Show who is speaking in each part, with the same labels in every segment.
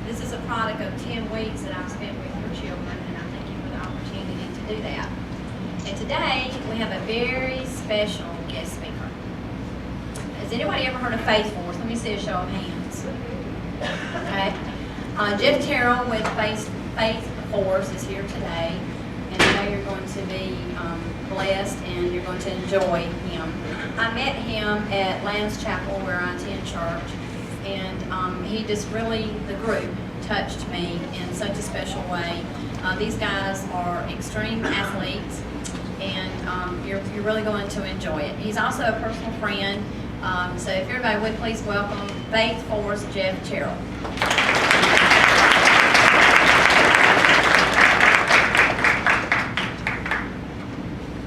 Speaker 1: This is a product of 10 weeks that I've spent with your children, and I thank you for the opportunity to do that. And today, we have a very special guest speaker. Has anybody ever heard of Faith Force? Let me see a show of hands. Okay. Jeff Terrell with Faith Force is here today, and I know you're going to be blessed and you're going to enjoy him. I met him at Lamb's Chapel where I attend church, and he just really, the group, touched me in such a special way. These guys are extreme athletes, and you're really going to enjoy it. He's also a personal friend, so if everybody would please welcome Faith Force Jeff Terrell.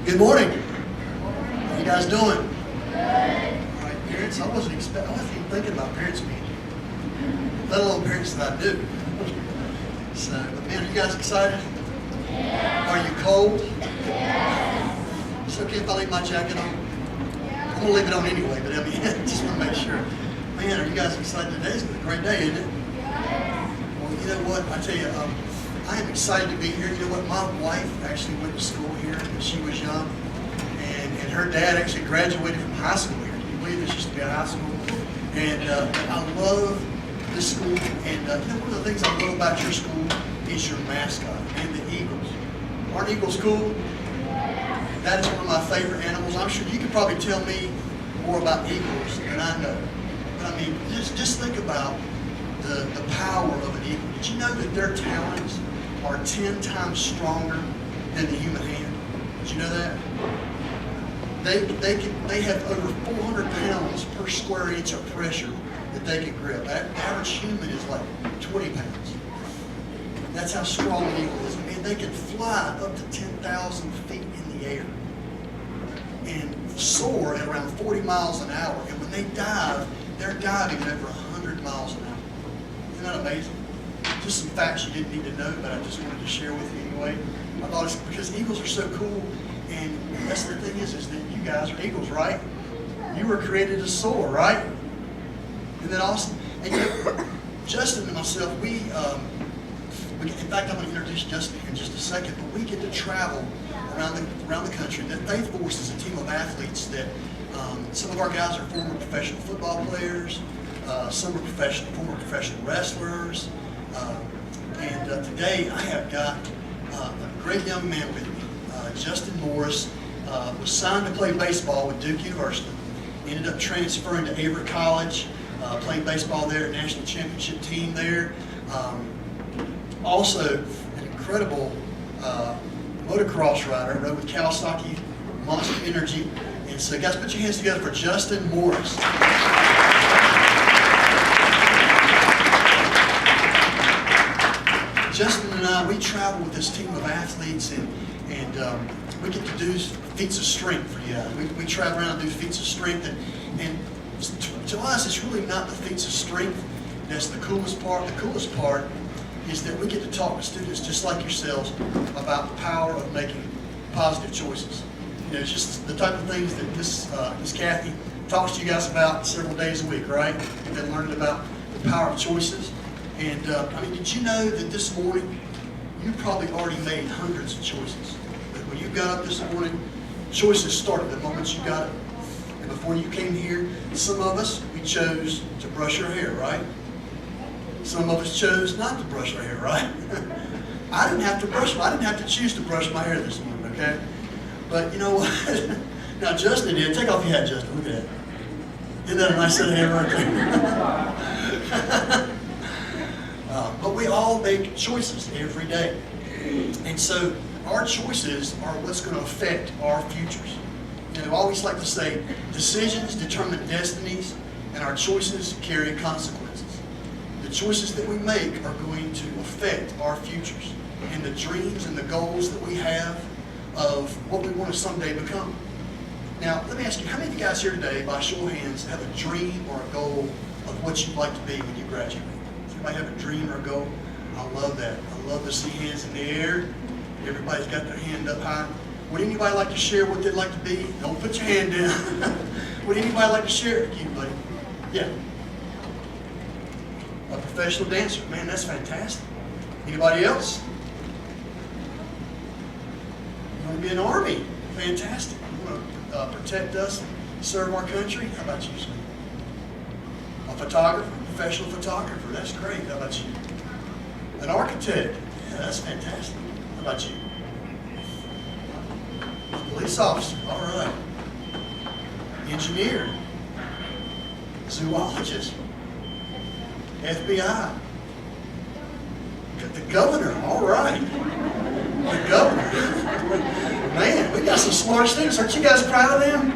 Speaker 2: Good morning. How you guys doing? Good. All right, parents. I wasn't even thinking about parents meeting, let alone parents that I do. So, but man, are you guys excited? Yes. Are you cold? Yes. It's okay if I leave my jacket on. Yeah. I'm gonna leave it on anyway, but I mean, just want to make sure. Man, are you guys excited? Today's a great day, isn't it? Yes. Well, you know what? I tell you, I am excited to be here. You know what? My wife actually went to school here when she was young, and her dad actually graduated from high school here. Can you believe this used to be a high school? And I love this school. And you know, one of the things I love about your school is your mascot and the Eagles. Aren't Eagles cool? That is one of my favorite animals. I'm sure you could probably tell me more about Eagles than I know. But I mean, just think about the power of an eagle. Did you know that their talons are 10 times stronger than the human hand? Did you know that? They have over 400 pounds per square inch of pressure that they can grip. That average human is like 20 pounds. That's how strong an eagle is. I mean, they can fly up to 10,000 feet in the air and soar at around 40 miles an hour. And when they dive, they're diving at over 100 miles an hour. Isn't that amazing? Just some facts you didn't need to know, but I just wanted to share with you anyway. I thought it's because eagles are so cool, and that's the thing is that you guys are eagles, right? You were created to soar, right? Isn't that awesome? And you know, Justin and myself, we in fact, I'm going to introduce Justin here in just a second, but we get to travel around the country. The Faith Force is a team of athletes that some of our guys are former professional football players, some are former professional wrestlers, and today I have got a great young man with me. Justin Morris was signed to play baseball with Duke University, ended up transferring to Averett College, playing baseball there, national championship team there. Also, an incredible motocross rider, rode with Kawasaki Monster Energy. And so guys, put your hands together for Justin Morris. Justin and I, we travel with this team of athletes, and we get to do feats of strength for you guys. We travel around and do feats of strength, and to us, it's really not the feats of strength that's the coolest part. The coolest part is that we get to talk to students just like yourselves about the power of making positive choices. You know, it's just the type of things that Miss Kathy talks to you guys about several days a week, right? You've been learning about the power of choices. And I mean, did you know that this morning you probably already made hundreds of choices? But when you got up this morning, choices started the moment you got up. And before you came here, some of us, we chose to brush our hair, right? Some of us chose not to brush our hair, right? I didn't have to choose to brush my hair this morning, okay? But you know what? Now, Justin did. Take off your hat, Justin. Look at that. Isn't that a nice set of hair right there? But we all make choices every day. And so our choices are what's going to affect our futures. You know, I always like to say, decisions determine destinies, and our choices carry consequences. The choices that we make are going to affect our futures and the dreams and the goals that we have of what we want to someday become. Now, let me ask you, how many of you guys here today, by show of hands, have a dream or a goal of what you'd like to be when you graduate? Does anybody have a dream or a goal? I love that. I love to see hands in the air. Everybody's got their hand up high. Would anybody like to share what they'd like to be? Don't put your hand down. Would anybody like to share? You, buddy. Yeah. A professional dancer. Man, that's fantastic. Anybody else? You want to be an army? Fantastic. You want to protect us and serve our country? How about you, sweetie? A photographer, professional photographer. That's great. How about you? An architect. Yeah, that's fantastic. How about you? A police officer. All right. Engineer. Zoologist. FBI. The governor. All right. The governor. Man, we got some smart students. Aren't you guys proud of them?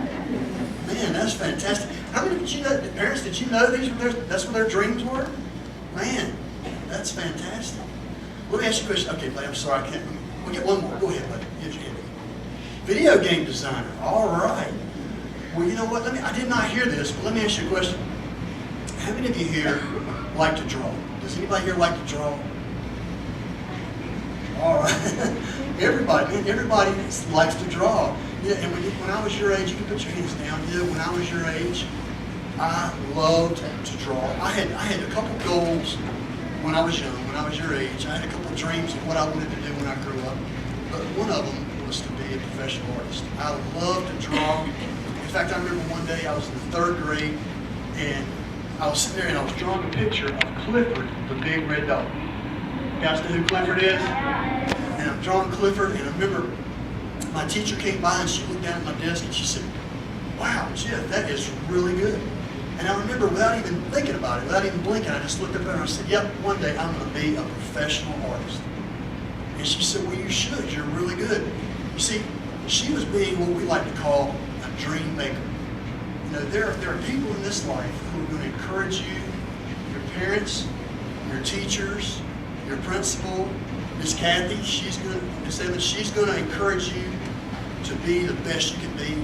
Speaker 2: Man, that's fantastic. How many did you know, parents, did you know that's what their dreams were? Man, that's fantastic. Let me ask you a question. Okay, buddy, I'm sorry, I can't. We'll get one more. Go ahead, buddy. Get your hand. Video game designer. All right. Well, you know what? I did not hear this, but let me ask you a question. How many of you here like to draw? Does anybody here like to draw? All right. Everybody, man, everybody likes to draw. Yeah, and when I was your age, you can put your hands down. Yeah, when I was your age, I loved to draw. I had a couple goals when I was young, when I was your age. I had a couple of dreams of what I wanted to do when I grew up. But one of them was to be a professional artist. I loved to draw. In fact, I remember one day I was in the 3rd grade, and I was sitting there and I was drawing a picture of Clifford, the big red dog. You guys know who Clifford is? And I'm drawing Clifford, and I remember my teacher came by and she looked down at my desk and she said, "Wow, Jeff, that is really good." And I remember, without even thinking about it, without even blinking, I just looked up at her and I said, "Yep, one day I'm going to be a professional artist." And she said, "Well, you should. You're really good." You see, she was being what we like to call a dream maker. You know, there are people in this life who are going to encourage you, your parents, your teachers, your principal, Miss Kathy. Miss Evans, she's going to encourage you to be the best you can be,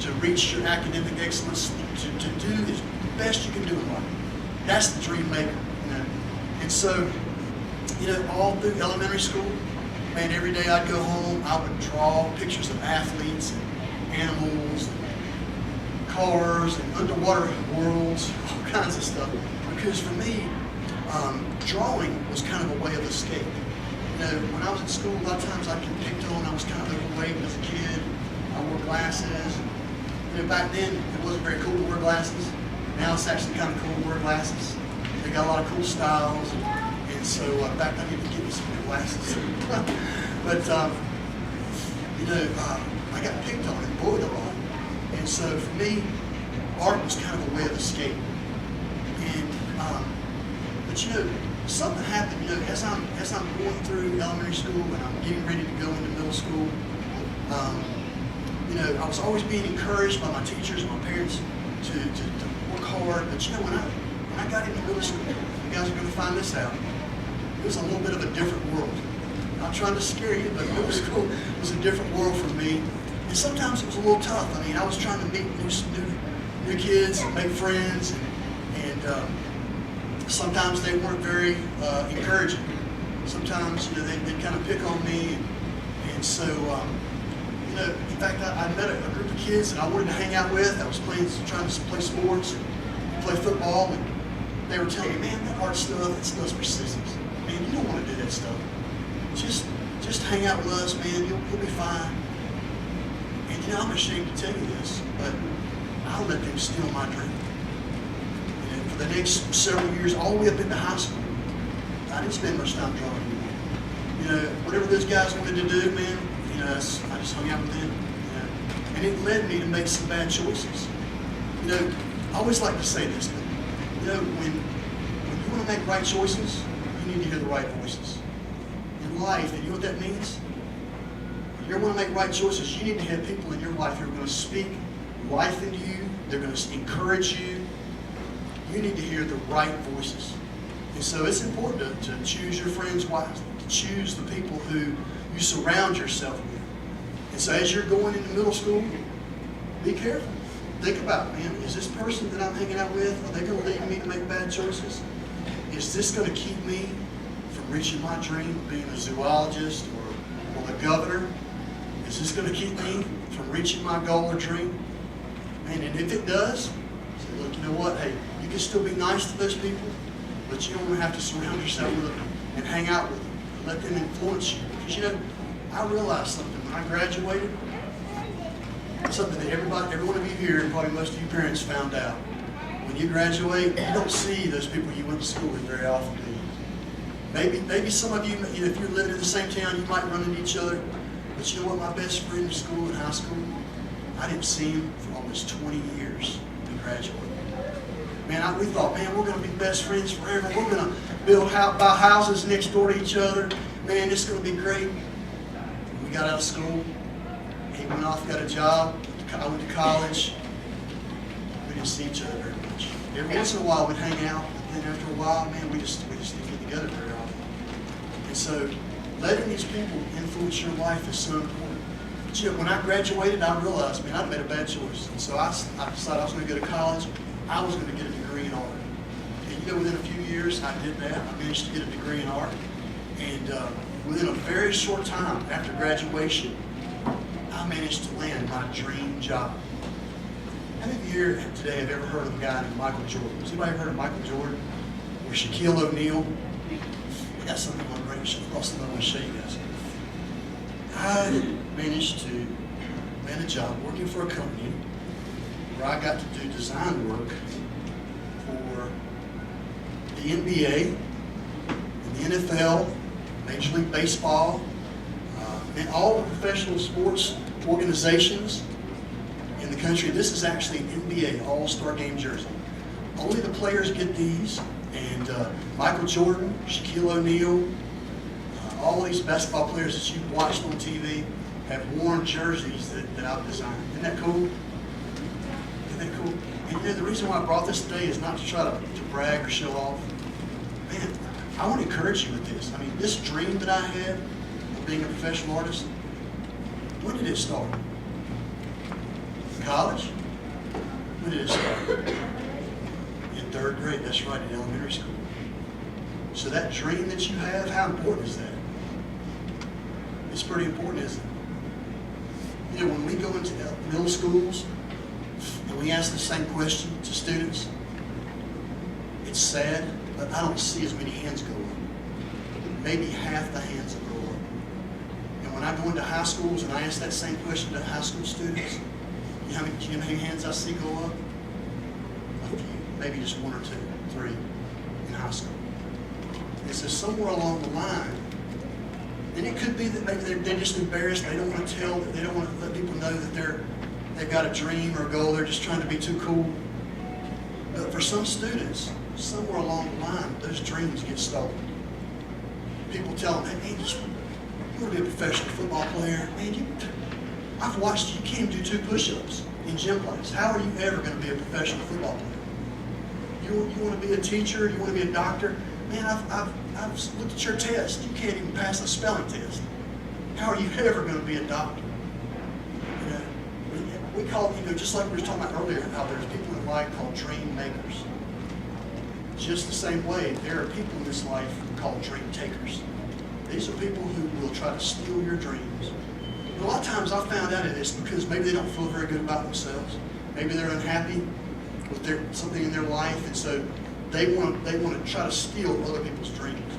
Speaker 2: to reach your academic excellence, to do the best you can do in life. That's the dream maker, you know. And so, you know, all through elementary school, man, every day I'd go home, I would draw pictures of athletes and animals and cars and underwater worlds, all kinds of stuff. Because for me, drawing was kind of a way of escape. You know, when I was in school, a lot of times I'd get picked on. I was kind of overweight as a kid. I wore glasses. You know, back then, it wasn't very cool to wear glasses. Now it's actually kind of cool to wear glasses. They got a lot of cool styles. And so, in fact, I need to get me some new glasses. But, you know, I got picked on and bullied a lot. And so, for me, art was kind of a way of escape. And, but you know, something happened, you know, as I'm going through elementary school and I'm getting ready to go into middle school, you know, I was always being encouraged by my teachers and my parents to work hard. But you know, when I got into middle school, you guys are going to find this out, it was a little bit of a different world. I'm not trying to scare you, but middle school was a different world for me. And sometimes it was a little tough. I mean, I was trying to meet new kids and make friends, and sometimes they weren't very encouraging. Sometimes, you know, they'd kind of pick on me, and so, you know, in fact, I met a group of kids that I wanted to hang out with. I was trying to play sports and play football, and they were telling me, "Man, that art stuff, that stuff's for sissies. Man, you don't want to do that stuff. Just hang out with us, man. You'll be fine." And you know, I'm ashamed to tell you this, but I'll let them steal my dream. And for the next several years, all the way up into high school, I didn't spend much time drawing anymore. You know, whatever those guys wanted to do, man, you know, I just hung out with them. You know? And it led me to make some bad choices. You know, I always like to say this, but, you know, when you want to make right choices, you need to hear the right voices. In life, and you know what that means? When you want to make right choices, you need to have people in your life who are going to speak life into you. They're going to encourage you. You need to hear the right voices. And so it's important to choose your friends wisely, to choose the people who you surround yourself with. And so as you're going into middle school, be careful. Think about, man, is this person that I'm hanging out with, are they going to lead me to make bad choices? Is this going to keep me from reaching my dream of being a zoologist or a governor? Is this going to keep me from reaching my goal or dream? Man, and if it does, say, look, you know what? Hey, you can still be nice to those people, but you don't have to surround yourself with them and hang out with them and let them influence you. Because, you know, I realized something. When I graduated, something that every one of you here, and probably most of you parents found out. When you graduate, you don't see those people you went to school with very often, do you? Maybe some of you, if you're living in the same town, you might run into each other. But you know what? My best friend in school, in high school, I didn't see him for almost 20 years when we graduated. Man, we thought, man, we're going to be best friends forever. We're going to buy houses next door to each other. Man, it's going to be great. When we got out of school, he went off, got a job. I went to college. We didn't see each other very much. Every once in a while, we'd hang out. But then after a while, man, we just didn't get together very often. And so, letting these people influence your life is so important. But, you know, when I graduated, I realized, man, I'd made a bad choice. And so I decided I was going to go to college. I was going to get a degree in art. And you know, within a few years, I did that. I managed to get a degree in art. And within a very short time after graduation, I managed to land my dream job. How many of you here today have ever heard of a guy named Michael Jordan? Has anybody ever heard of Michael Jordan? Or Shaquille O'Neal? I got something on my brain. I want to show you guys. I managed to land a job working for a company where I got to do design work for the NBA, and the NFL, Major League Baseball, and all the professional sports organizations in the country. This is actually an NBA All-Star Game jersey. Only the players get these, and Michael Jordan, Shaquille O'Neal, all these basketball players that you've watched on TV have worn jerseys that I've designed. Isn't that cool? Isn't that cool? And you know, the reason why I brought this today is not to try to brag or show off. Man, I want to encourage you with this. I mean, this dream that I had of being a professional artist, when did it start? College? When did it start? In third grade, that's right, in elementary school. So that dream that you have, how important is that? It's pretty important, isn't it? You know, when we go into middle schools and we ask the same question to students, it's sad, but I don't see as many hands go up. Maybe half the hands will go up. And when I go into high schools and I ask that same question to high school students, you know how many hands I see go up? A few, maybe just one or two, three in high school. And so somewhere along the line, and it could be that maybe they're just embarrassed, they don't want to tell, they don't want to let people know that they've got a dream or a goal, they're just trying to be too cool. But for some students, somewhere along the line, those dreams get stolen. People tell them, hey man, you want to be a professional football player? Man, I've watched you can't even do 2 push-ups in gym class. How are you ever going to be a professional football player? You want to be a teacher? You want to be a doctor? Man, I've looked at your test. You can't even pass a spelling test. How are you ever going to be a doctor? You know, we call, you know, just like we were talking about earlier, how there's people in life called dream makers. Just the same way, there are people in this life called dream takers. These are people who will try to steal your dreams. And a lot of times I found out of this because maybe they don't feel very good about themselves. Maybe they're unhappy with something in their life, and so they want to try to steal other people's dreams.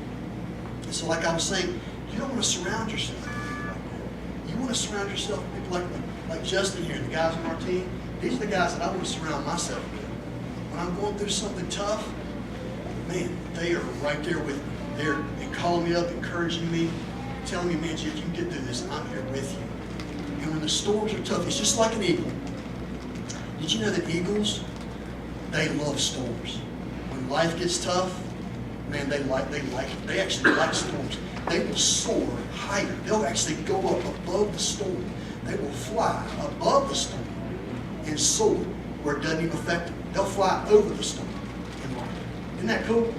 Speaker 2: And so, like I was saying, you don't want to surround yourself with people like that. You want to surround yourself with people like Justin here, the guys on our team. These are the guys that I want to surround myself with. When I'm going through something tough, man, they are right there with me. They're calling me up, encouraging me, telling me, man, if you can get through this, I'm here with you. And when the storms are tough, it's just like an eagle. Did you know that eagles, they love storms? When life gets tough, man, they actually like storms. They will soar higher. They'll actually go up above the storm. They will fly above the storm and soar where it doesn't even affect them. They'll fly over the storm. Isn't that cool?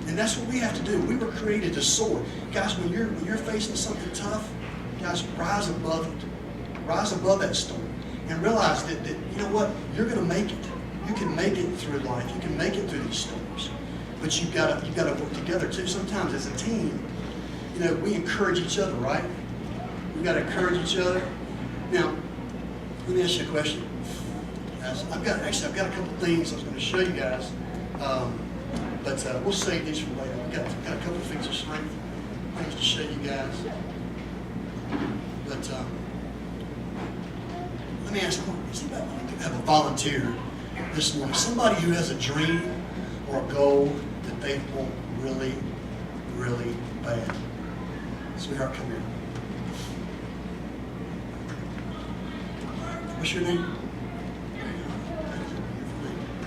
Speaker 2: And that's what we have to do. We were created to soar. Guys, when you're facing something tough, guys, rise above it. Rise above that storm. And realize that you know what? You're going to make it. You can make it through life. You can make it through these storms. But you've got to work together too. Sometimes as a team, you know, we encourage each other, right? We've got to encourage each other. Now, let me ask you a question. Guys, I've got a couple things I was going to show you guys. But we'll save these for later. We've got a couple of things of strength, things to show you guys. But let me ask you, does anybody have a volunteer this morning? Somebody who has a dream or a goal that they want really, really bad. Sweetheart, come here. What's your name?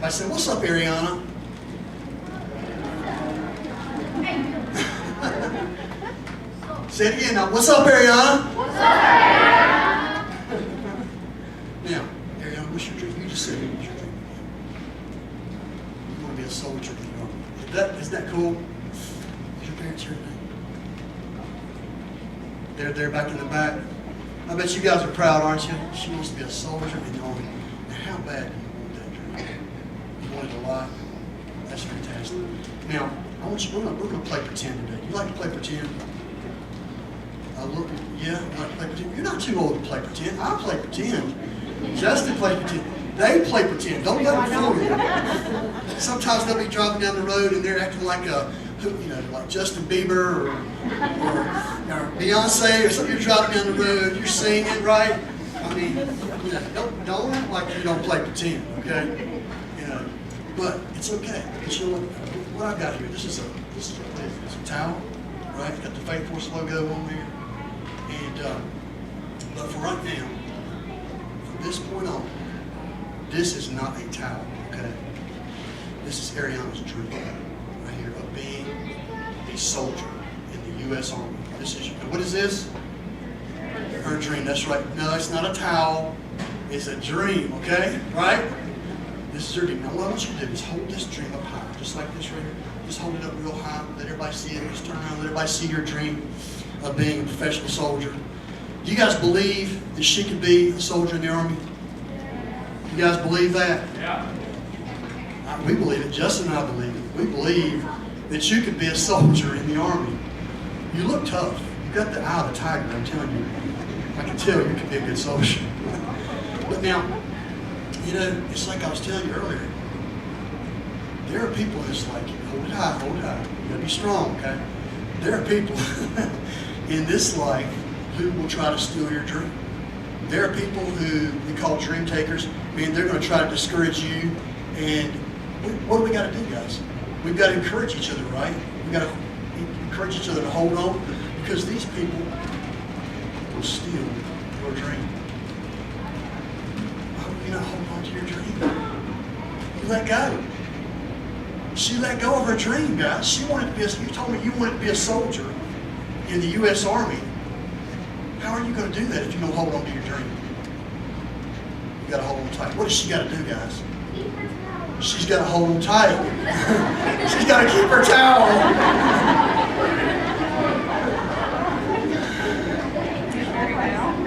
Speaker 2: I said, what's up, Ariana? Say it again now. What's up, Ariana? What's up, Ariana? Now, Ariana, what's your dream? You just said what's your dream. You want to be a soldier in the army. Isn't that cool? Is your parents here today? They're back in the back. I bet you guys are proud, aren't you? She wants to be a soldier in the army. Now, how bad do you want that dream? You want it a lot? That's fantastic. Now, we're going to play pretend today. You like to play pretend? You like to play pretend? You're not too old to play pretend. I play pretend. Justin plays pretend. They play pretend. Don't let them fool you. Sometimes they'll be driving down the road and they're acting like like Justin Bieber or Beyonce or something. You're driving down the road, you're singing, right? I mean, don't act like you don't play pretend, okay? But it's okay. Because you know what I've got here? This is a towel, right? It's got the Faith Force logo on there. And but for right now, from this point on, this is not a towel, okay? This is Ariana's dream right here of being a soldier in the U.S. Army. What is this? Her dream. That's right. No, it's not a towel. It's a dream, okay? Right? This is her dream. Now what I want you to do is hold this dream up high, just like this right here. Just hold it up real high. Let everybody see it. Just turn around. Let everybody see your dream of being a professional soldier. Do you guys believe that she could be a soldier in the Army? You guys believe that?
Speaker 3: Yeah.
Speaker 2: We believe it. Justin and I believe it. We believe that you could be a soldier in the Army. You look tough. You got the eye of the tiger, I'm telling you. I can tell you could be a good soldier. But now, it's like I was telling you earlier. There are people that's like, hold it high, hold it high. You gotta be strong, okay? There are people in this life who will try to steal your dream. There are people who we call dream takers. Man, they're going to try to discourage you. And what do we got to do, guys? We've got to encourage each other, right? We've got to encourage each other to hold on, because these people will steal your dream. Why would you not hold on to your dream? You let go. She let go of her dream, guys. She wanted to be you told me you wanted to be a soldier in the U.S. Army. How are you going to do that if you don't hold on to your dream? You got to hold on tight. What does she got to do, guys? She's got to hold on tight. She's got to keep her towel.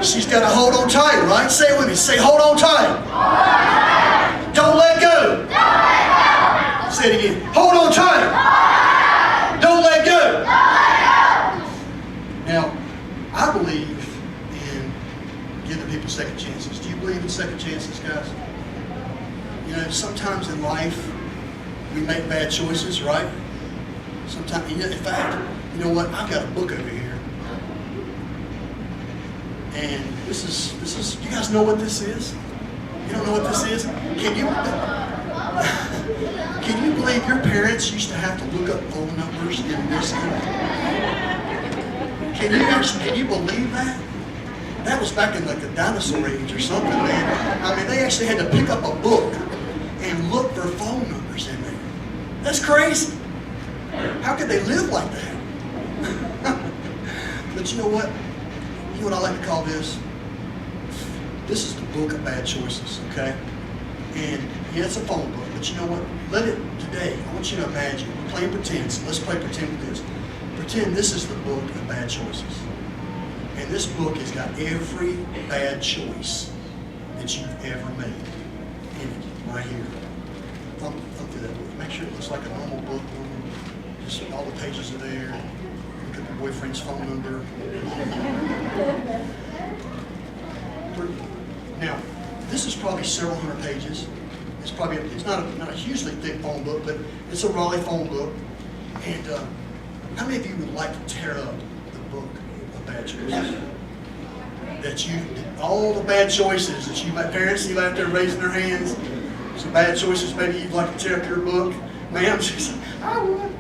Speaker 2: She's got to hold on tight, right? Say it with me. Say, hold on tight. Don't let go. Say it again. Hold on tight. Don't let go. Now, I believe in giving people second chances. Do you believe in second chances, guys? Sometimes in life, we make bad choices, right? Sometimes, in fact, you know what? I've got a book over here. And this is, you guys know what this is? You don't know what this is? Can you believe your parents used to have to look up phone numbers in this book? Can you believe that? That was back in like the dinosaur age or something, man. I mean, they actually had to pick up a book and look for phone numbers in there. That's crazy. How could they live like that? But you know what? You know what I like to call this? This is the book of bad choices, okay? And yeah, it's a phone book, but you know what? Let it, today, I want you to imagine, we're playing pretend, so let's play pretend with this. Pretend this is the book of bad choices. And this book has got every bad choice that you've ever made in it, right here. Thumb through that book. Make sure it looks like a normal book. Just all the pages are there. Look at the boyfriend's phone number. Now, this is probably several hundred pages. It's not a hugely thick phone book, but it's a Raleigh phone book. And how many of you would like to tear up the book of bad choices? All the bad choices that you, my parents, see out there raising their hands. Some bad choices, maybe you'd like to tear up your book. Ma'am, she said, I would.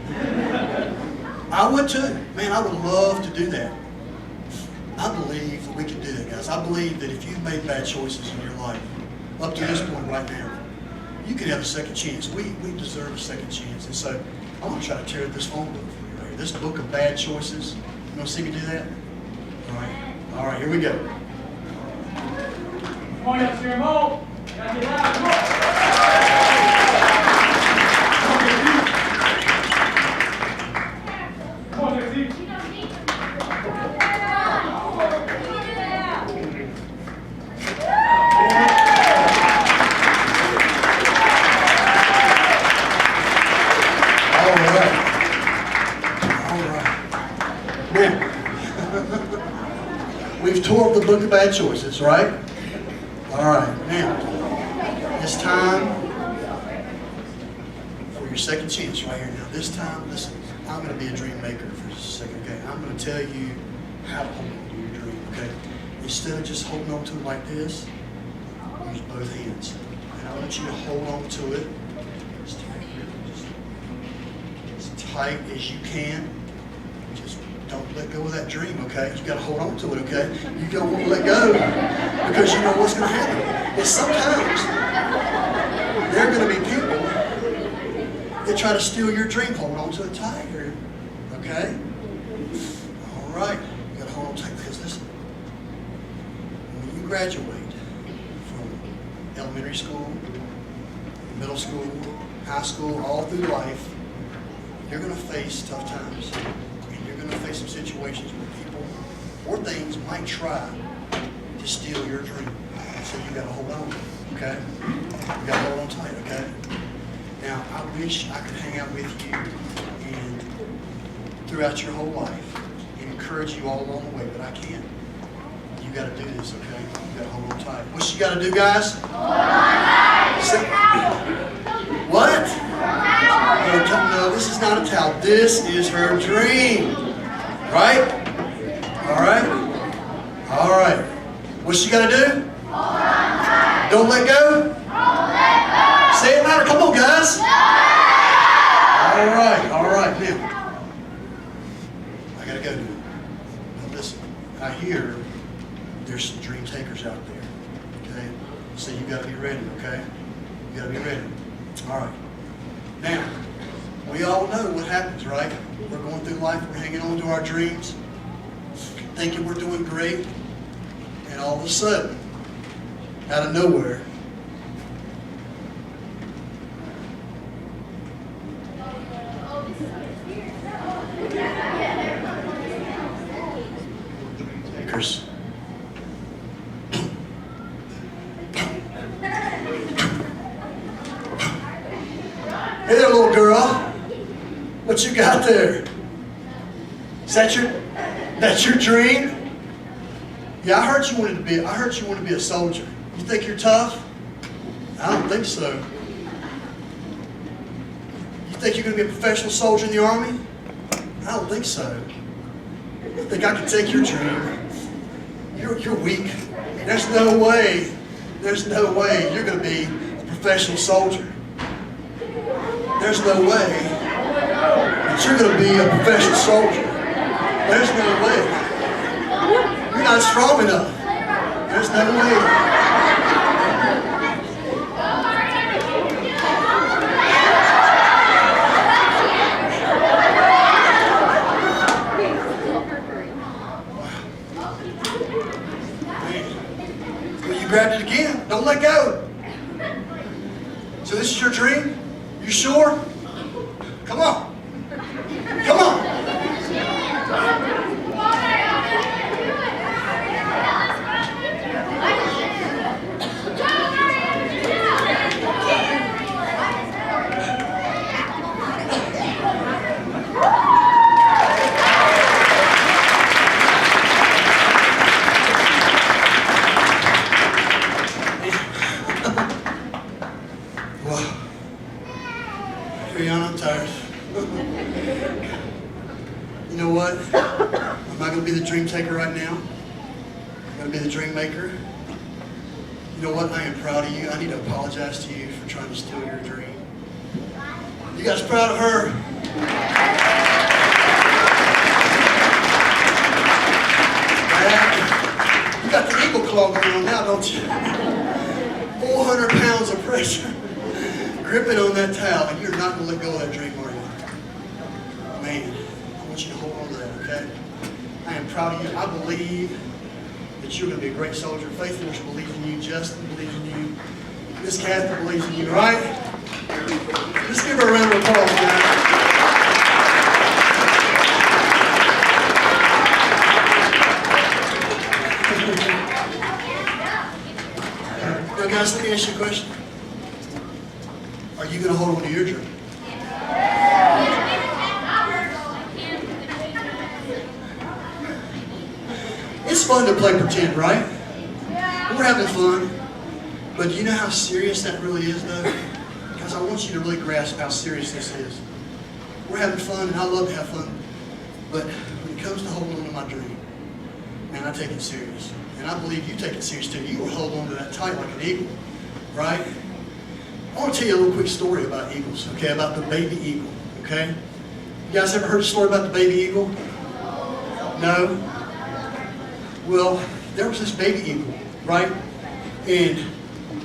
Speaker 2: I would too. Man, I would love to do that. I believe that we can do that, guys. I believe that if you've made bad choices in your life, up to this point right now, you can have a second chance. We deserve a second chance. And so I'm going to try to tear up this phone book for you right here. This book of bad choices. You want to see me do that? All right, here we go.
Speaker 3: Come on, let's hear them all. Gotta get loud. Come on. Come on, let's see.
Speaker 2: We've tore up the book of bad choices, right? All right, now, it's time for your second chance right here. Now, this time, listen, I'm going to be a dream maker for just a second, okay? I'm going to tell you how to hold on to your dream, okay? Instead of just holding on to it like this, use both hands. And I want you to hold on to it as tight as you can. Just don't let go of that dream, okay? You got to hold on to it, okay? You don't want to let go because you know what's going to happen. And sometimes there are going to be people that try to steal your dream. Hold on to it tighter, okay? All right. You got to hold on tight because listen, when you graduate from elementary school, middle school, high school, all through life, you're going to face tough times. You're going to face some situations where people or things might try to steal your dream. So you got to hold on, okay? You got to hold on tight, okay? Now, I wish I could hang out with you and throughout your whole life and encourage you all along the way, but I can't. You got to do this, okay? You got to hold on tight. What you got to do, guys? Hold on tight. What? No, this is not a towel. This is her dream. Right? All right? All right. What's she got to do? Hold on tight. Don't let go? Don't let go. Say it louder. Come on, guys. No. All right. Now, I got to go. Now, listen. I hear there's some dream takers out there. Okay? So you got to be ready, okay? You got to be ready. All right. Now, we all know what happens, right? We're going through life, we're hanging on to our dreams, thinking we're doing great, and all of a sudden, out of nowhere, there's hey there, little girl. What you got there? Is that's your dream? Yeah, I heard you wanted to be a soldier. You think you're tough? I don't think so. You think you're going to be a professional soldier in the Army? I don't think so. I think I can take your dream. You're weak. There's no way you're going to be a professional soldier. There's no way that you're going to be a professional soldier. There's no way. You're not strong enough. There's no way. Well, you grabbed it again. Don't let go. So this is your dream? You sure? Come on. Come on. Wow. Rihanna, I'm tired. You know what? I'm not going to be the dream taker right now. I'm going to be the dream maker. You know what? I am proud of you. I need to apologize to you for trying to steal your dream. You guys proud of her? You got the eagle claw going on now, don't you? 400 pounds of pressure. Gripping on that towel, and you're not going to let go of that dream, are you? Man, I want you to hold on to that, okay? I am proud of you. I believe that you're going to be a great soldier. Faithfulness believes in you. Justin believes in you. Miss Catherine believes in you, all right? Let's give her a round of applause, guys. Now, guys, let me ask you a question. Are you going to hold on to your dream? It's fun to play pretend, right? We're having fun. But do you know how serious that really is, though? Because I want you to really grasp how serious this is. We're having fun, and I love to have fun. But when it comes to holding on to my dream, man, I take it serious. And I believe you take it serious, too. You will hold on to that tight like an eagle, right? I want to tell you a little quick story about eagles, okay, about the baby eagle, okay? You guys ever heard a story about the baby eagle? No? Well, there was this baby eagle, right? And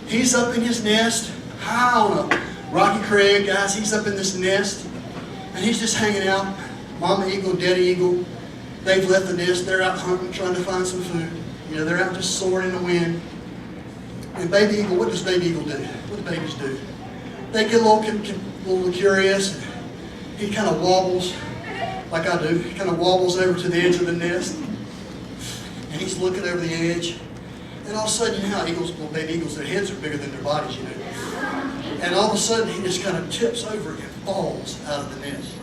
Speaker 2: he's up in his nest, high on a rocky crag, guys. He's up in this nest, and he's just hanging out. Mama eagle, daddy eagle, they've left the nest. They're out hunting, trying to find some food. You know, they're out just soaring in the wind. And baby eagle, what does baby eagle do? What do babies do? They get a little curious. He kind of wobbles, like I do. He kind of wobbles over to the edge of the nest. And he's looking over the edge. And all of a sudden, you know how eagles, little baby eagles, their heads are bigger than their bodies, you know. And all of a sudden, he just kind of tips over and falls out of the nest.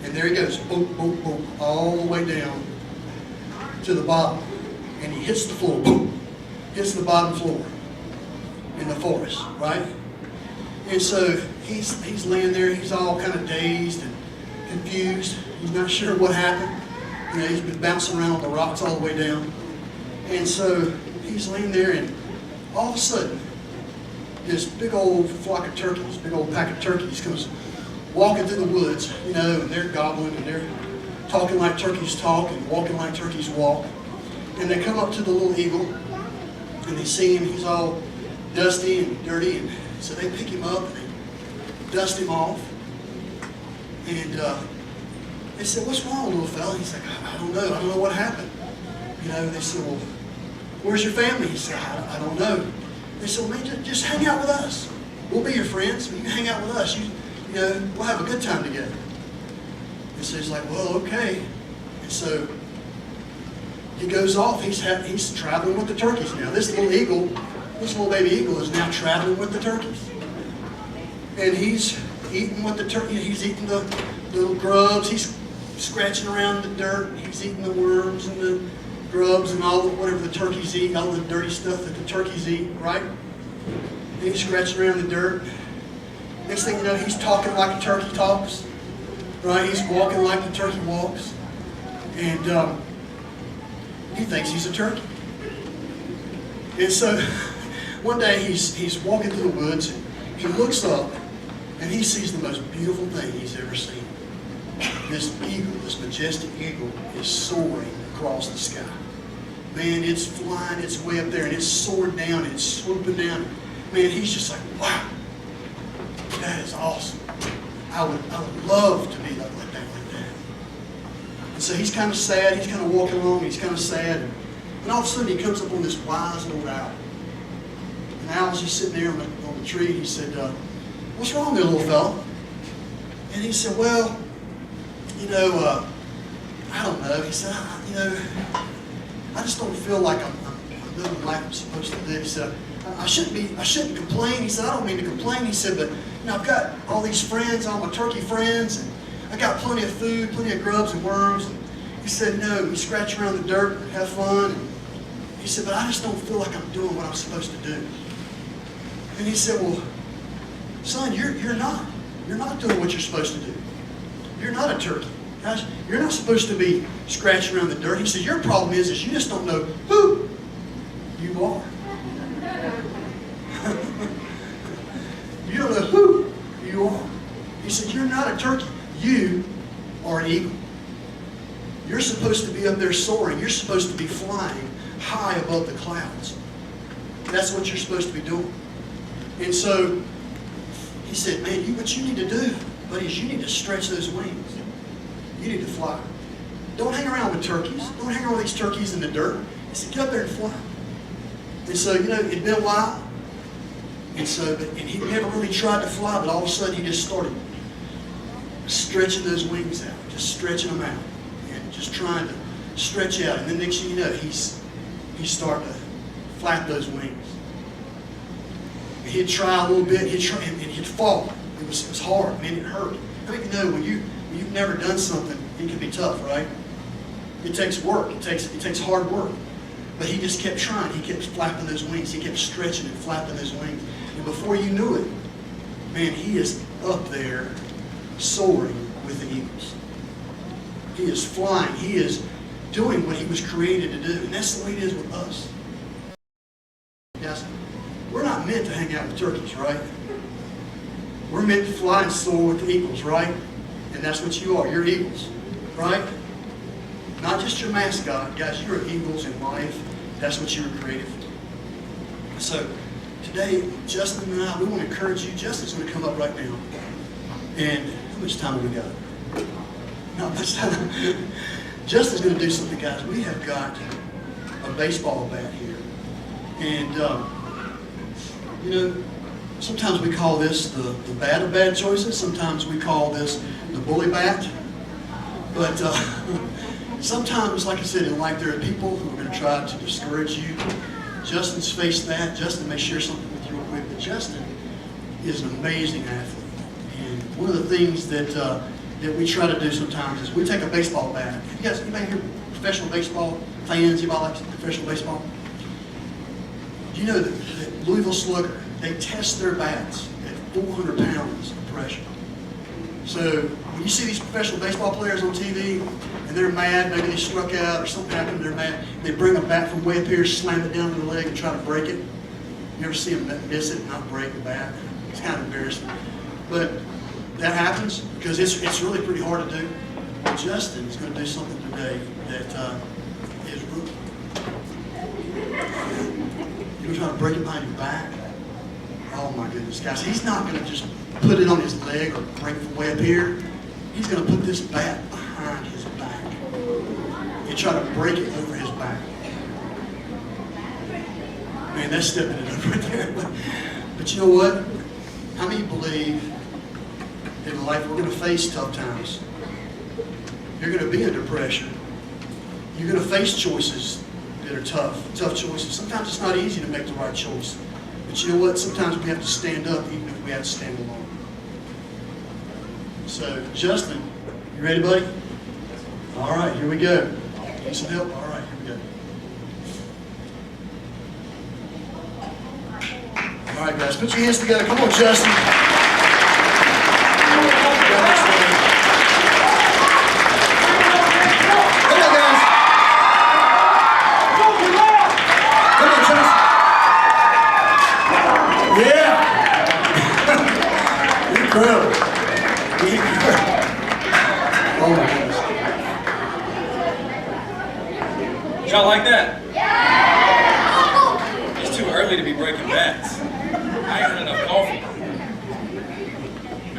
Speaker 2: And there he goes, boom, boom, boom, all the way down to the bottom. And he hits the floor, boom, hits the bottom floor in the forest, right? And so he's laying there, he's all kind of dazed and confused. He's not sure what happened. You know, he's been bouncing around on the rocks all the way down. And so he's laying there, and all of a sudden, this big old flock of turkeys, big old pack of turkeys comes walking through the woods, you know, and they're gobbling, and they're talking like turkeys talk and walking like turkeys walk. And they come up to the little eagle, and they see him, he's all dusty and dirty, and so they pick him up and they dust him off. And they said, "What's wrong, little fella?" He's like, I don't know what happened. You know, they said, "Well, where's your family?" He said, I don't know. They said, "Well, man, just hang out with us. We'll be your friends. You can hang out with us. You know, we'll have a good time together." And so he's like, "Well, okay." And so he goes off. He's traveling with the turkeys now. This little baby eagle is now traveling with the turkeys. And he's eating with the turkey. He's eating the little grubs. He's scratching around the dirt. He's eating the worms and the grubs and all whatever the turkeys eat, all the dirty stuff that the turkeys eat, right? And he's scratching around the dirt. Next thing you know, he's talking like a turkey talks, right? He's walking like the turkey walks. And he thinks he's a turkey. And so one day he's walking through the woods, and he looks up, and he sees the most beautiful thing he's ever seen. This eagle, this majestic eagle, is soaring across the sky. man, it's flying its way up there, and it's soaring down, and it's swooping down. Man, he's just like, wow, that is awesome. I would love to be like that. And so he's kind of sad. He's kind of walking along. He's kind of sad. And all of a sudden, he comes up on this wise old owl. And the owl's just sitting there on the tree. And he said, what's wrong there, little fella? And he said, well, you know, I don't know. He said, I just don't feel like I'm living like I'm supposed to live. He said, I shouldn't complain. He said, I don't mean to complain. He said, but I've got all these friends, all my turkey friends, and I got plenty of food, plenty of grubs and worms. And he said, no, you scratch around the dirt and have fun. And he said, but I just don't feel like I'm doing what I'm supposed to do. And he said, well, son, you're not doing what you're supposed to do. You're not a turkey. Gosh, you're not supposed to be scratching around the dirt. He said, your problem is you just don't know who you are. You don't know who you are. He said, you're not a turkey. You are an eagle. You're supposed to be up there soaring. You're supposed to be flying high above the clouds. That's what you're supposed to be doing. And so he said, man, what you need to do, buddy, is you need to stretch those wings. You need to fly. Don't hang around with turkeys. Don't hang around with these turkeys in the dirt. He said, get up there and fly. And so, it'd been a while. And he never really tried to fly, but all of a sudden he just started stretching those wings out, just stretching them out, and just trying to stretch out. And then next thing you know, he's starting to flap those wings. And he'd try a little bit, and he'd fall. It was hard, man, it hurt. I mean, when you've never done something, it can be tough, right? It takes work. It takes hard work. But he just kept trying. He kept flapping those wings. He kept stretching and flapping those wings. And before you knew it, man, he is up there soaring with the eagles. He is flying. He is doing what he was created to do. And that's the way it is with us. Guys, we're not meant to hang out with turkeys, right? We're meant to fly and soar with the eagles, right? And that's what you are. You're eagles, right? Not just your mascot. Guys, you're eagles in life. That's what you were created for. So today, Justin and I, we want to encourage you. Justin's going to come up right now. And how much time have we got? Not much time. Justin's going to do something, guys. We have got a baseball bat here. And, sometimes we call this the bat of bad choices. Sometimes we call this the bully bat. But sometimes, like I said, in life, there are people who are going to try to discourage you. Justin's faced that. Justin may share something with you real quick, but Justin is an amazing athlete. And one of the things that we try to do sometimes is we take a baseball bat. You guys, anybody here professional baseball fans? Anybody like professional baseball? Do you know that Louisville Slugger, they test their bats at 400 pounds of pressure? So when you see these professional baseball players on TV and they're mad, maybe they struck out or something happened, they're mad, they bring a bat from way up here, slam it down to the leg and try to break it. You ever see them miss it and not break the bat? It's kind of embarrassing. But that happens because it's really pretty hard to do. Justin is going to do something today that is really... You're trying to break it behind your back? Oh my goodness, guys. He's not going to just put it on his leg or bring it from way up here. He's going to put this bat behind his back and try to break it over his back. Man, that's stepping it up right there. But you know what? How many believe that in life we're going to face tough times? You're going to be under pressure. You're going to face choices that are tough choices. Sometimes it's not easy to make the right choice. But you know what? Sometimes we have to stand up even if we have to stand alone. So, Justin, you ready, buddy? All right, here we go. Need some help? All right, here we go. All right, guys, put your hands together. Come on, Justin.
Speaker 3: Y'all like that?
Speaker 4: Yeah!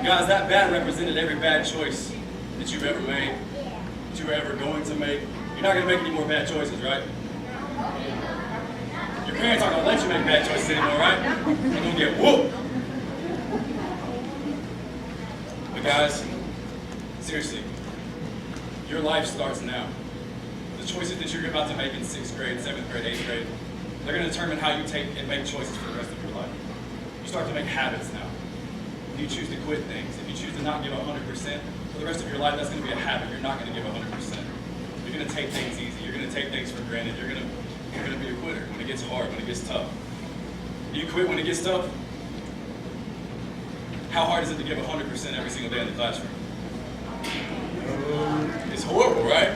Speaker 4: Guys, that bat represented every bad choice that you've ever made, that you're ever going to make. You're not going to make any more bad choices, right? Your parents aren't going to let you make bad choices anymore, right? You're going to get whooped. But guys, seriously, your life starts now. The choices that you're about to make in 6th grade, 7th grade, 8th grade, they're going to determine how you take and make choices for the rest of your life. You start to make habits now. If you choose to quit things, if you choose to not give 100%, for the rest of your life, that's going to be a habit. You're not going to give 100%. You're going to take things easy. You're going to take things for granted. You're going to be a quitter when it gets hard, when it gets tough. Do you quit when it gets tough? How hard is it to give 100% every single day in the classroom? It's horrible, right?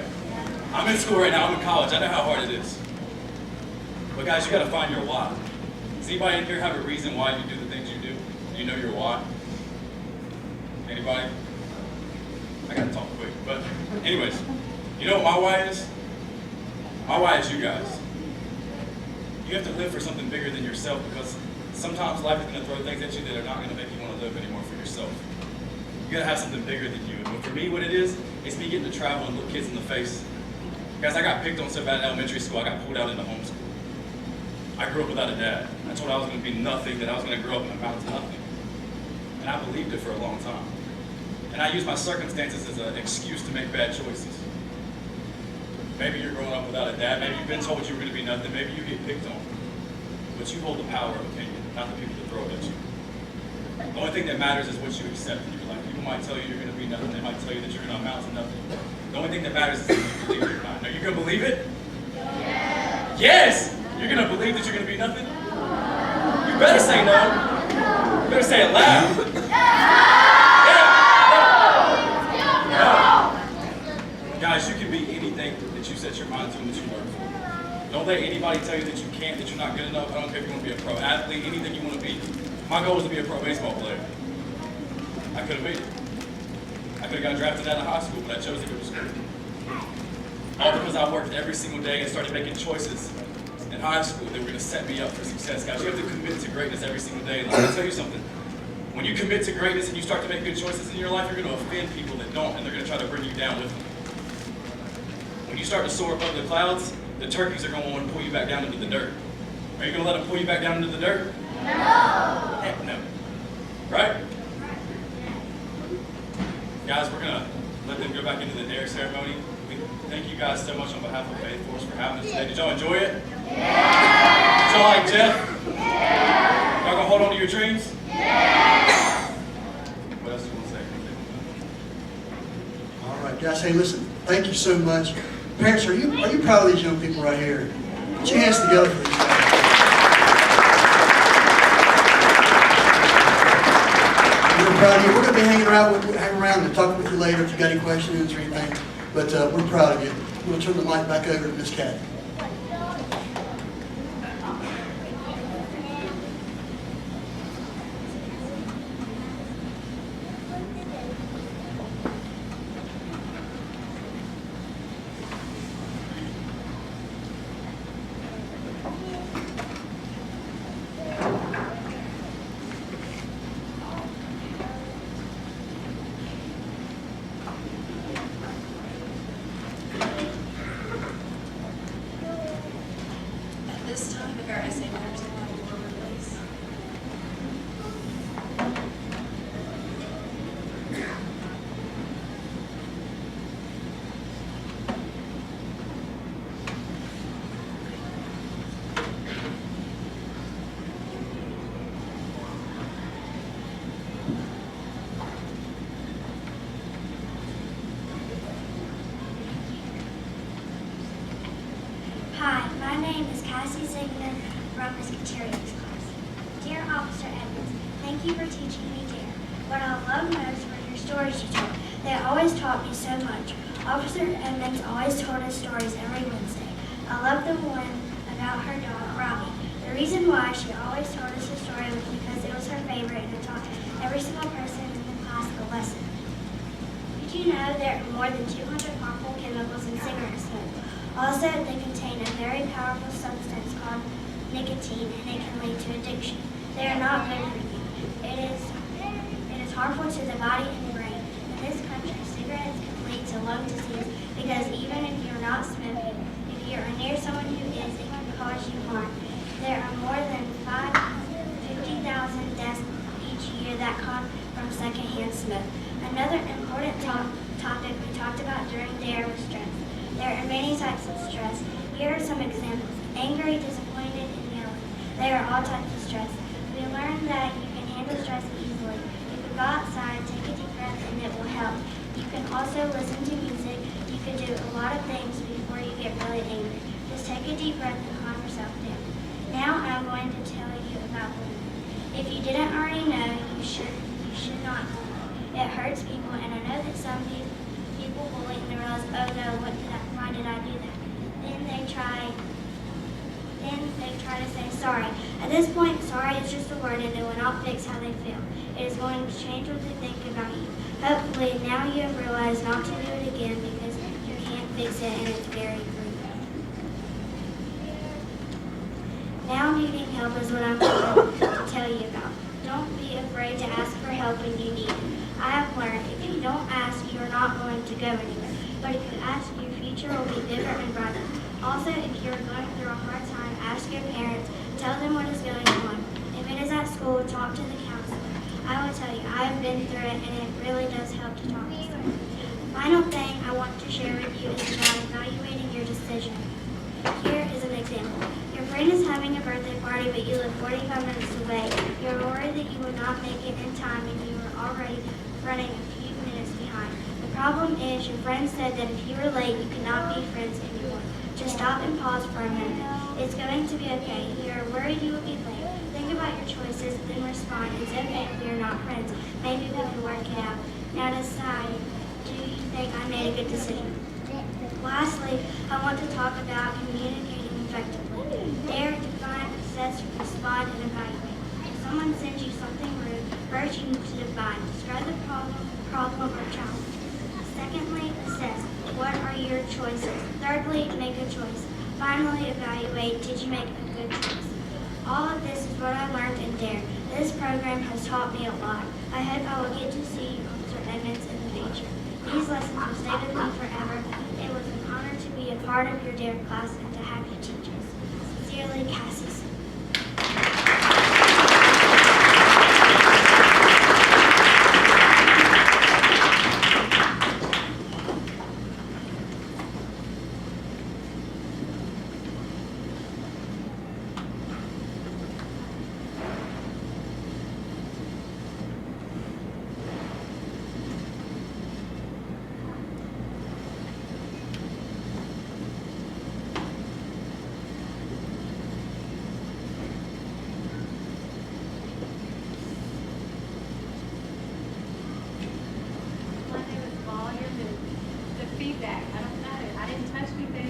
Speaker 4: I'm in school right now. I'm in college. I know how hard it is. But guys, you got to find your why. Does anybody in here have a reason why you do the things you do? Do you know your why? Anybody? I gotta talk quick. But anyways, you know what my why is? My why is you guys. You have to live for something bigger than yourself, because sometimes life is going to throw things at you that are not going to make you want to live anymore for yourself. You got to have something bigger than you. And for me, what it is, it's me getting to travel and look kids in the face. Guys, I got picked on so bad in elementary school, I got pulled out into homeschool. I grew up without a dad. I told I was going to be nothing, that I was going to grow up and amount to nothing. And I believed it for a long time. And I used my circumstances as an excuse to make bad choices. Maybe you're growing up without a dad. Maybe you've been told you were going to be nothing. Maybe you get picked on. But you hold the power of opinion, not the people that throw it at you. The only thing that matters is what you accept in your life. People might tell you you're going to be nothing. They might tell you that you're going to amount to nothing. The only thing that matters is if you believe it or not. Now, you're going to believe it? Yes! You're going to believe that you're going to be nothing? You better say no. You better say it loud. No. Guys, you can be anything that you set your mind to and that you work for. Don't let anybody tell you that you can't, that you're not good enough. I don't care if you want to be a pro athlete, anything you want to be. My goal was to be a pro baseball player. I could have made it. I could have got drafted out of high school, but I chose to go to school. All because I worked every single day and started making choices in high school that were going to set me up for success. Guys, you have to commit to greatness every single day. And let me tell you something. When you commit to greatness and you start to make good choices in your life, you're going to offend people that don't, and they're going to try to bring you down with them. When you start to soar above the clouds, the turkeys are going to want to pull you back down into the dirt. Are you going to let them pull you back down into the dirt? No. Heck no. Right? Guys, we're going to let them go back into the dare ceremony. We thank you guys so much on behalf of Faith Force for having us today. Did y'all enjoy it? Yeah. Did y'all like Jeff? Yeah. Y'all going to hold on to your dreams? Yeah. What else do you want to say?
Speaker 2: All right, guys, hey, listen, thank you so much. Parents, are you proud of these young people right here? Put your hands together for these guys. We're proud of you. We're going to be hanging around and talking with you later if you got any questions or anything. But we're proud of you. I'm going to turn the mic back over to Miss Kathy.
Speaker 5: This time, the guy say members of the board, please.
Speaker 6: Hi, my name is Cassie Ziegler from Musketerians class. Dear Officer Edmonds, thank you for teaching me dare. What I loved most were your stories you told. They always taught me so much. Officer Edmonds always told us stories every Wednesday. I loved the one about her dog, Robbie. The reason why she always told us a story was because it was her favorite and it taught every single person in the class a lesson. Did you know there are more than 200 harmful chemicals in cigarette smoke? Also, they contain a very powerful substance called nicotine, and it can lead to addiction. They are not good for you. It is is harmful to the body and the brain. In this country, cigarettes can lead to lung disease because even if you're not smoking, if you are near someone who is, it can cause you harm. There are more than 50,000 deaths each year that come from secondhand smoke. Another important topic we talked about during DARE was stress. There are many types of stress. Here are some examples. Angry, disappointed, and yelling. There are all types of stress. We learned that you can handle stress easily. You can go outside, take a deep breath, and it will help. You can also listen to music. You can do a lot of things before you get really angry. Just take a deep breath and calm yourself down. Now I'm going to tell you about bullying. If you didn't already know, you should not. It hurts people, and I know that some people bully and they realize, oh no, why did I do that? Then they try to say sorry. At this point, sorry is just a word and it will not fix how they feel. It is going to change what they think about you. Hopefully, now you have realized not to do it again because you can't fix it and it's very brutal. Now needing help is what I'm going to tell you about. Don't be afraid to ask for help when you need it. I have learned if you don't ask, you're not going to go anywhere. But if you ask, your future will be bigger and brighter. Also, if you're going through a hard time, ask your parents. Tell them what is going on. If it is at school, talk to the counselor. I will tell you, I have been through it, and it really does help to talk to someone. The final thing I want to share with you is about evaluating your decision. Here is an example. Your friend is having a birthday party, but you live 45 minutes away. You're worried that you will not make it in time, and you are already running a few minutes behind. The problem is your friend said that if you were late, you could not be friends anymore. Just stop and pause for a minute. It's going to be okay. You are worried you will be late. Think about your choices, then respond. It's okay if we are not friends. Maybe we can work it out. Now decide, do you think I made a good decision? Lastly, I want to talk about communicating effectively. Dare, define, assess, respond, and evaluate. If someone sends you something rude, first you need to define. Describe the problem or challenge. Secondly, assess. What are your choices? Thirdly, make a choice. Finally, evaluate. Did you make a good choice? All of this is what I learned in DARE. This program has taught me a lot. I hope I will get to see Officer Edmonds in the future. These lessons will stay with me forever. It was an honor to be a part of your DARE class and to have you teach us. Sincerely, Cassie.
Speaker 5: Feedback. I don't know. I didn't touch anything.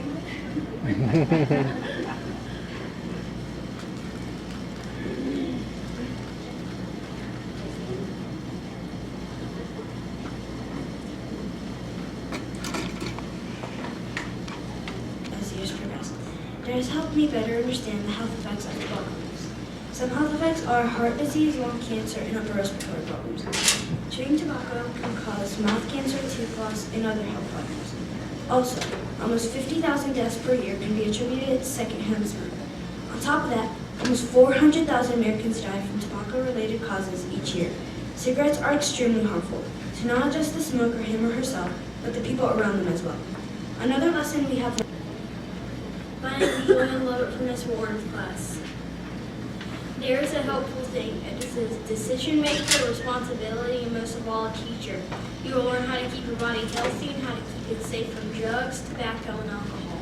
Speaker 7: As the years progress, it has helped me better understand the health effects of tobacco use. Some health effects are heart disease, lung cancer, and upper respiratory problems. Chewing tobacco can cause mouth cancer, tooth loss, and other health problems. Also, almost 50,000 deaths per year can be attributed to secondhand smoke. On top of that, almost 400,000 Americans die from tobacco-related causes each year. Cigarettes are extremely harmful to not just the smoker, him or herself, but the people around them as well. Another lesson we have
Speaker 8: Finding the joy and love it from this morning's class. There is a helpful thing. It is a decision maker, responsibility, and most of all, a teacher. You will learn how to keep your body healthy and how to keep it safe from drugs, tobacco, and alcohol.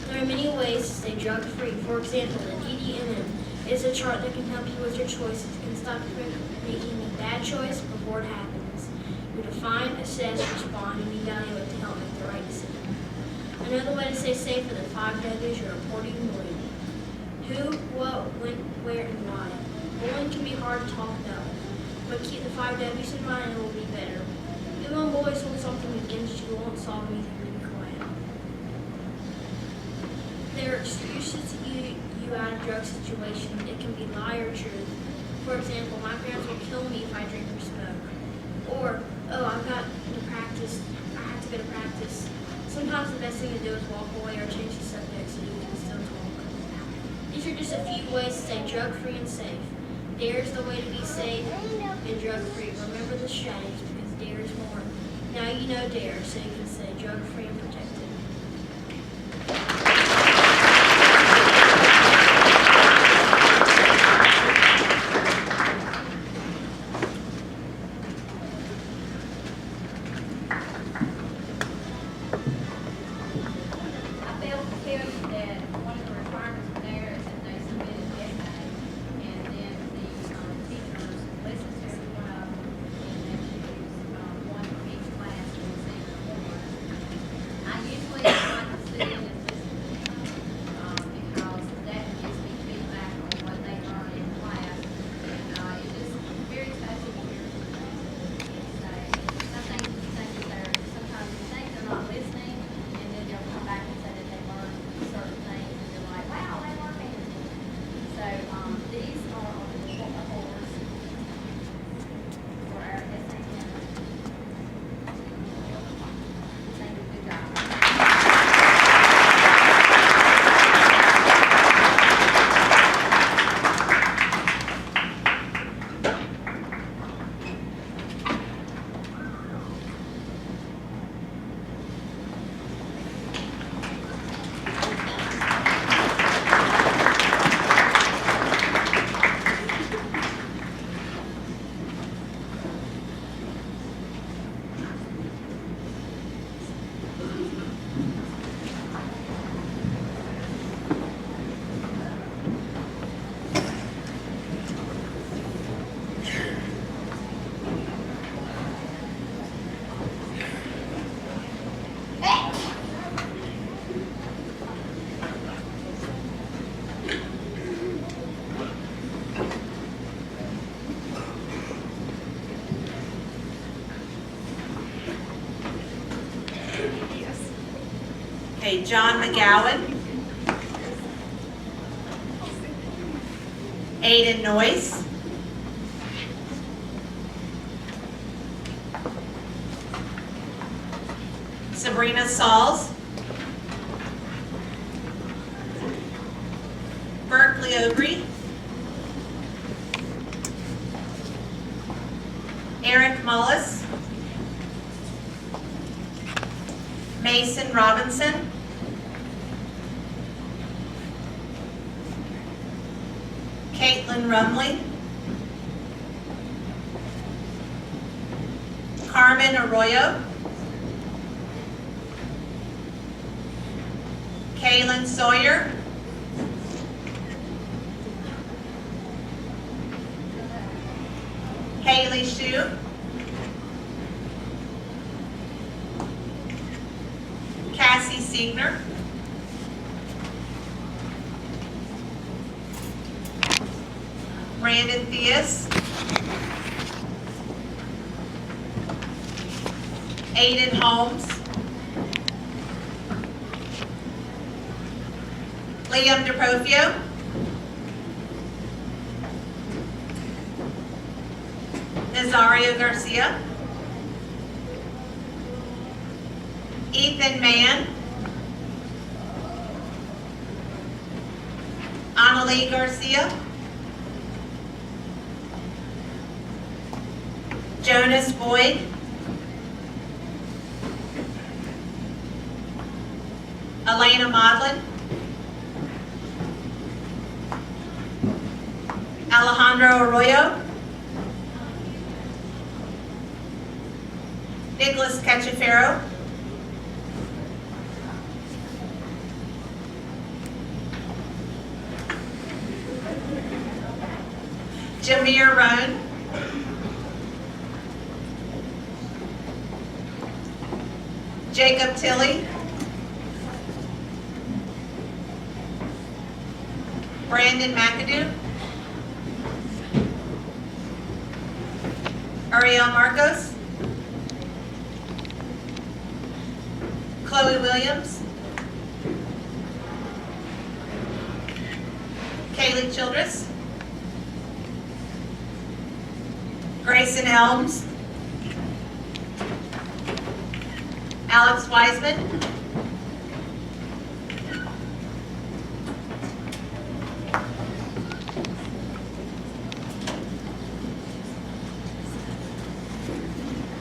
Speaker 8: There are many ways to stay drug-free. For example, the DDMM is a chart that can help you with your choices. It can stop you from making a bad choice before it happens. You define, assess, respond, and evaluate to help make the right decision. Another way to stay safe are the 5 W's you're reporting bullying. Who, what, when, where, and why. Bullying can be hard to talk about, but keep the 5 W's in mind and it will be better. Even when bullies hold something against you, won't solve anything to be quiet. There are excuses to get you out of drug situations. It can be lie or truth. For example, my parents will kill me if I drink or smoke. Or, oh, I've got to practice, I have to go to practice. Sometimes the best thing to do is walk away or change the subject so you can still talk. These are just a few ways to stay drug-free and safe. DARE is the way to be safe and drug-free. Remember the strategies because DARE is more. Now you know DARE, so you can stay drug-free and protected.
Speaker 1: I failed to tell you that one of the requirements for DARE is that they submit an essay, and then the teachers listen to every one of them, and they choose one from each class to receive an award. I usually like to sit in and listen to them, because that gives me feedback on what they learn in class, and it's just very touching to hear some things that kids say. Some things you think that they're, sometimes you think they're not listening, and then they'll come back and say that they learned certain things, and you're like, wow, they weren't paying attention. So, these are awards for our SAM. Thank you, good job.
Speaker 9: Okay, John McGowan. Aiden Noyce. Sabrina Sauls. Berkeley Obry. Eric Mullis. Mason Robinson. Caitlin Rumley. Carmen Arroyo. Kaylin Sawyer. Haley Shue. Cassie Siegner. Brandon Theus. Aiden Holmes. Liam DeProfio. Nazario Garcia. Ethan Mann. Annalie Garcia. Jonas Boyd. Elena Modlin. Alejandro Arroyo. Nicholas Cachefero. Jameer Roan. Jacob Tilley. Brandon McAdoo. Ariel Marcos. Chloe Williams. Kaylee Childress. Grayson Helms. Alex Wiseman.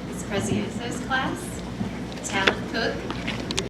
Speaker 5: Miss Prezioso's class, Talent Cook,